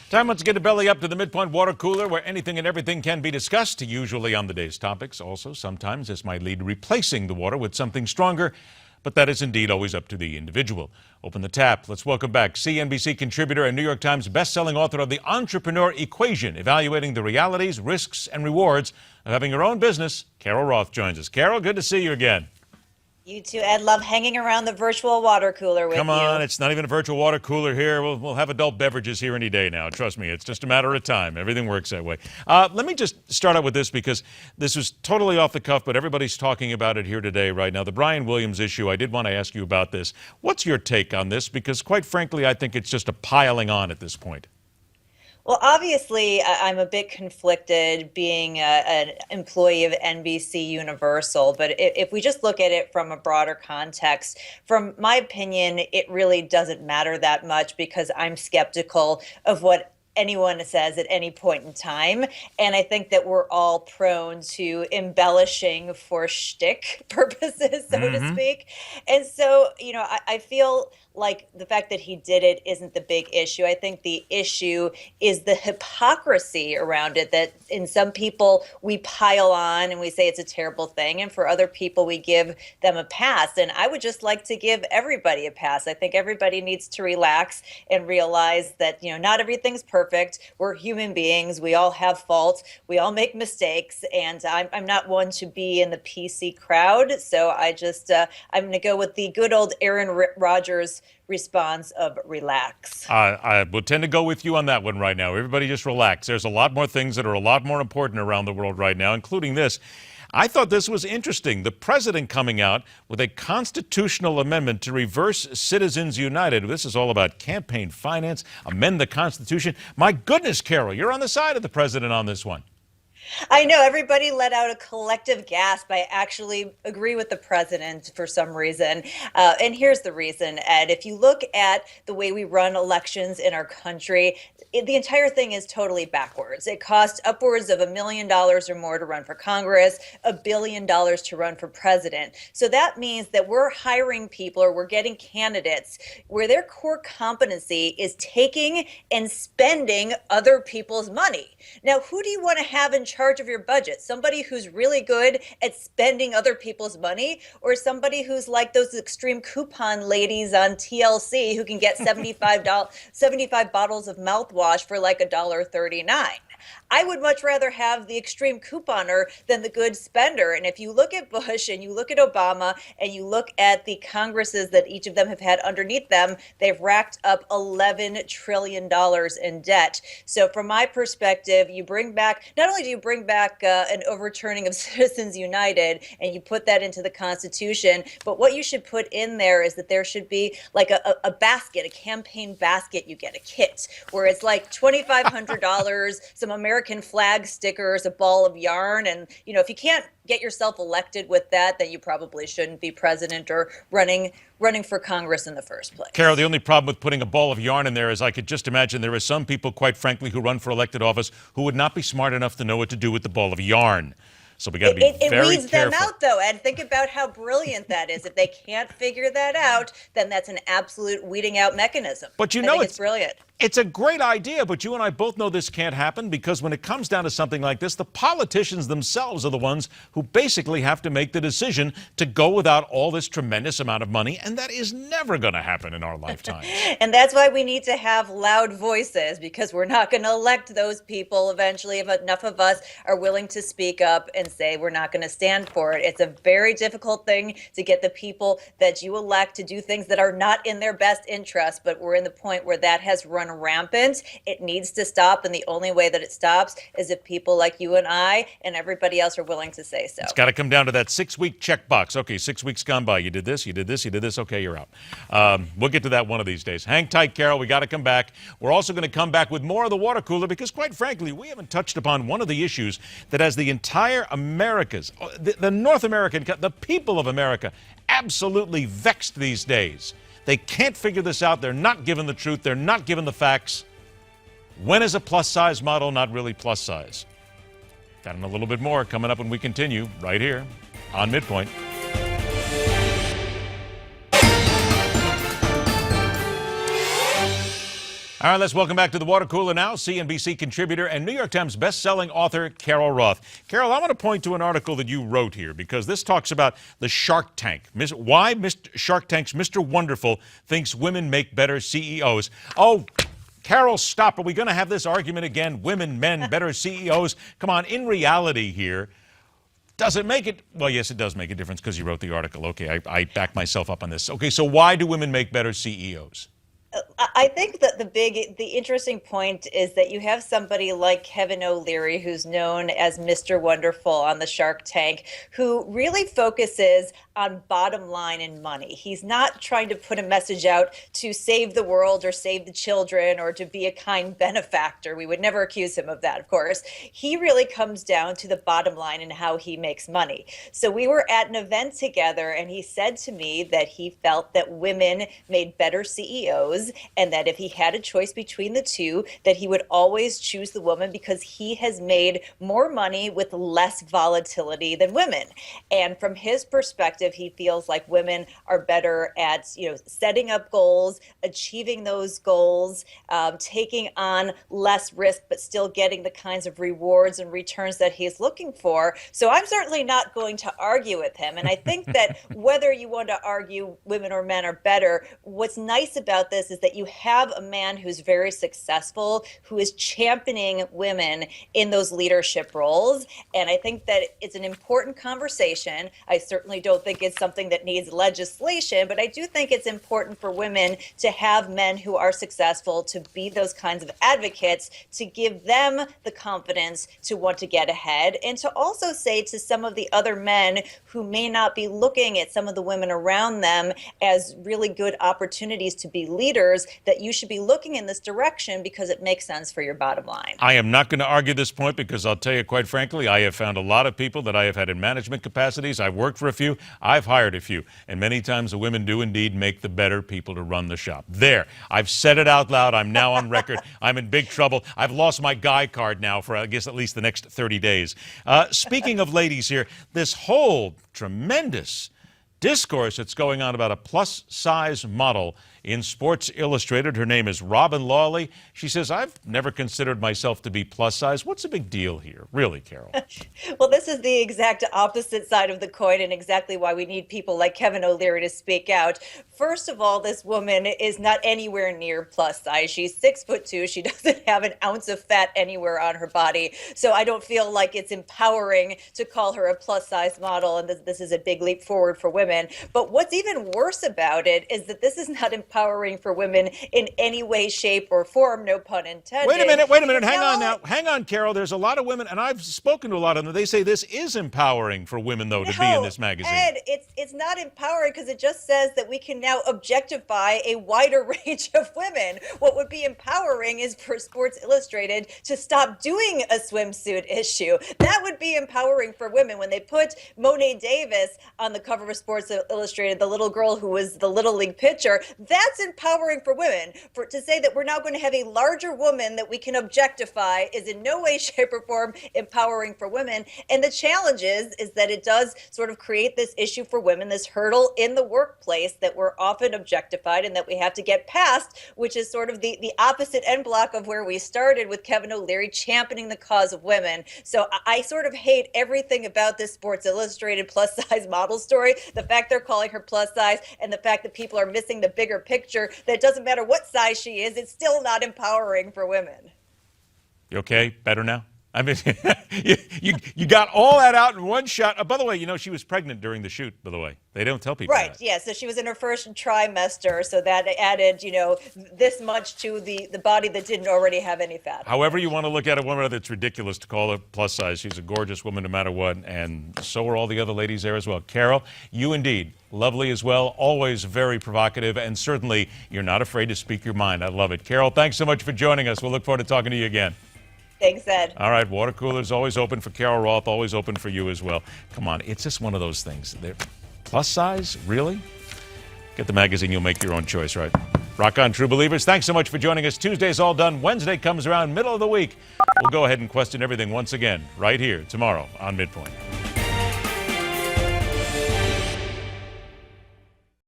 Time once again to belly up to the MidPoint water cooler where anything and everything can be discussed, usually on the day's topics. Also, sometimes this might lead to replacing the water with something stronger, but that is indeed always up to the individual. Open the tap. Let's welcome back CNBC contributor and New York Times bestselling author of The Entrepreneur Equation, evaluating the realities, risks, and rewards of having your own business. Carol Roth joins us. Carol, good to see you again. You too, Ed. Love hanging around the virtual water cooler with you. Come on, it's not even a virtual water cooler here. We'll have adult beverages here any day now. Trust me, it's just a matter of time. Everything works that way. Let me just start out with this because this was totally off the cuff, but everybody's talking about it here today right now. The Brian Williams issue, I did want to ask you about this. What's your take on this? Because quite frankly, I think it's just a piling on at this point. Well, obviously, I'm a bit conflicted being an employee of NBC Universal, but if we just look at it from a broader context, from my opinion, it really doesn't matter that much because I'm skeptical of what anyone says at any point in time. And I think that we're all prone to embellishing for shtick purposes, so to speak. And so, I feel like the fact that he did it isn't the big issue. I think the issue is the hypocrisy around it, that in some people we pile on and we say it's a terrible thing, and for other people we give them a pass. And I would just like to give everybody a pass. I think everybody needs to relax and realize that, not everything's perfect. We're human beings. We all have faults. We all make mistakes. And I'm not one to be in the PC crowd. So I'm going to go with the good old Aaron Rodgers response of relax. I would tend to go with you on that one right now. Everybody just relax. There's a lot more things that are a lot more important around the world right now, including this. I thought this was interesting. The president coming out with a constitutional amendment to reverse Citizens United. This is all about campaign finance, amend the Constitution. My goodness, Carol, you're on the side of the president on this one. I know everybody let out a collective gasp. I actually agree with the president for some reason. And here's the reason, Ed. If you look at the way we run elections in our country, the entire thing is totally backwards. It costs upwards of $1 million or more to run for Congress, $1 billion to run for president. So that means that we're hiring people, or we're getting candidates where their core competency is taking and spending other people's money. Now, who do you want to have in charge of your budget? Somebody who's really good at spending other people's money, or somebody who's like those extreme coupon ladies on TLC who can get 75 bottles of mouthwash for like $1.39? I would much rather have the extreme couponer than the good spender. And if you look at Bush and you look at Obama and you look at the Congresses that each of them have had underneath them, they've racked up $11 trillion in debt. So from my perspective, not only do you bring back an overturning of Citizens United and you put that into the Constitution, but what you should put in there is that there should be like a basket, a campaign basket. You get a kit where it's like $2,500, some American flag stickers, a ball of yarn. And, if you can't get yourself elected with that, then you probably shouldn't be president or running for Congress in the first place. Carol, the only problem with putting a ball of yarn in there is I could just imagine there are some people, quite frankly, who run for elected office who would not be smart enough to know what to do with the ball of yarn. So we got to be very careful. It weeds them out, though, and think about how brilliant that is. If they can't figure that out, then that's an absolute weeding out mechanism. But it's brilliant. It's a great idea, but you and I both know this can't happen because when it comes down to something like this, the politicians themselves are the ones who basically have to make the decision to go without all this tremendous amount of money, and that is never going to happen in our lifetime. And that's why we need to have loud voices, because we're not going to elect those people eventually if enough of us are willing to speak up and say we're not going to stand for it. It's a very difficult thing to get the people that you elect to do things that are not in their best interest, but we're in the point where that has run rampant. It needs to stop, and the only way that it stops is if people like you and I and everybody else are willing to say so. It's got to come down to that 6-week checkbox. Okay, 6 weeks gone by. You did this, you did this, you did this. Okay, you're out. We'll get to that one of these days. Hang tight, Carol. We got to come back. We're also going to come back with more of the water cooler because, quite frankly, we haven't touched upon one of the issues that has the entire Americas, the North American, the people of America, absolutely vexed these days. They can't figure this out. They're not given the truth. They're not given the facts. When is a plus-size model not really plus size? That and a little bit more coming up when we continue right here on MidPoint. All right, let's welcome back to the water cooler now CNBC contributor and New York Times best-selling author Carol Roth. Carol, I want to point to an article that you wrote here because this talks about the Shark Tank. Why Shark Tank's Mr. Wonderful thinks women make better CEOs. Oh, Carol, stop. Are we going to have this argument again? Women, men, better CEOs? Come on, in reality here, does it make it? Well, yes, it does make a difference because you wrote the article. Okay, I back myself up on this. Okay, so why do women make better CEOs? I think that the interesting point is that you have somebody like Kevin O'Leary, who's known as Mr. Wonderful on the Shark Tank, who really focuses on bottom line and money. He's not trying to put a message out to save the world or save the children or to be a kind benefactor. We would never accuse him of that, of course. He really comes down to the bottom line and how he makes money. So we were at an event together and he said to me that he felt that women made better CEOs and that if he had a choice between the two, that he would always choose the woman because he has made more money with less volatility than women. And from his perspective, he feels like women are better at, setting up goals, achieving those goals, taking on less risk, but still getting the kinds of rewards and returns that he's looking for. So I'm certainly not going to argue with him. And I think that whether you want to argue women or men are better, what's nice about this is that you have a man who's very successful, who is championing women in those leadership roles. And I think that it's an important conversation. I certainly don't think it's something that needs legislation, but I do think it's important for women to have men who are successful to be those kinds of advocates, to give them the confidence to want to get ahead, and to also say to some of the other men who may not be looking at some of the women around them as really good opportunities to be leaders, that you should be looking in this direction because it makes sense for your bottom line. I am not going to argue this point because I'll tell you quite frankly, I have found a lot of people that I have had in management capacities. I've worked for a few. I've hired a few. And many times the women do indeed make the better people to run the shop. There. I've said it out loud. I'm now on record. I'm in big trouble. I've lost my guy card now for, I guess, at least the next 30 days. Speaking of ladies here, this whole tremendous discourse that's going on about a plus-size model in Sports Illustrated. Her name is Robin Lawley. She says, I've never considered myself to be plus-size. What's the big deal here? Really, Carol? Well, this is the exact opposite side of the coin and exactly why we need people like Kevin O'Leary to speak out. First of all, this woman is not anywhere near plus size. She's 6'2". She doesn't have an ounce of fat anywhere on her body. So I don't feel like it's empowering to call her a plus size model. And this is a big leap forward for women. But what's even worse about it is that this is not empowering for women in any way, shape, or form, no pun intended. Wait a minute. Hang on now. Hang on, Carol. There's a lot of women, and I've spoken to a lot of them. They say this is empowering for women, though, to be in this magazine. Ed, it's not empowering because it just says that we can now objectify a wider range of women. What would be empowering is for Sports Illustrated to stop doing a swimsuit issue. That would be empowering for women. When they put Monet Davis on the cover of Sports Illustrated, the little girl who was the Little League pitcher, that's empowering for women. To say that we're now going to have a larger woman that we can objectify is in no way, shape, or form empowering for women. And the challenge is that it does sort of create this issue for women, this hurdle in the workplace that we're often objectified and that we have to get past, which is sort of the opposite end block of where we started with Kevin O'Leary championing the cause of women. So I sort of hate everything about this Sports Illustrated plus size model story. The fact they're calling her plus size and the fact that people are missing the bigger picture, that it doesn't matter what size she is, it's still not empowering for women. You okay? Better now? I mean, you got all that out in one shot. By the way, she was pregnant during the shoot, by the way. They don't tell people Right, that. yeah. So she was in her first trimester, so that added, this much to the body that didn't already have any fat. However you want to look at a woman, it's ridiculous to call her plus size. She's a gorgeous woman no matter what, and so are all the other ladies there as well. Carol, you indeed, lovely as well, always very provocative, and certainly you're not afraid to speak your mind. I love it. Carol, thanks so much for joining us. We'll look forward to talking to you again. Thanks, Ed. All right, water cooler's always open for Carol Roth, always open for you as well. Come on, it's just one of those things. They're plus size, really? Get the magazine, you'll make your own choice, right? Rock on, true believers. Thanks so much for joining us. Tuesday's all done. Wednesday comes around, middle of the week. We'll go ahead and question everything once again right here tomorrow on MidPoint.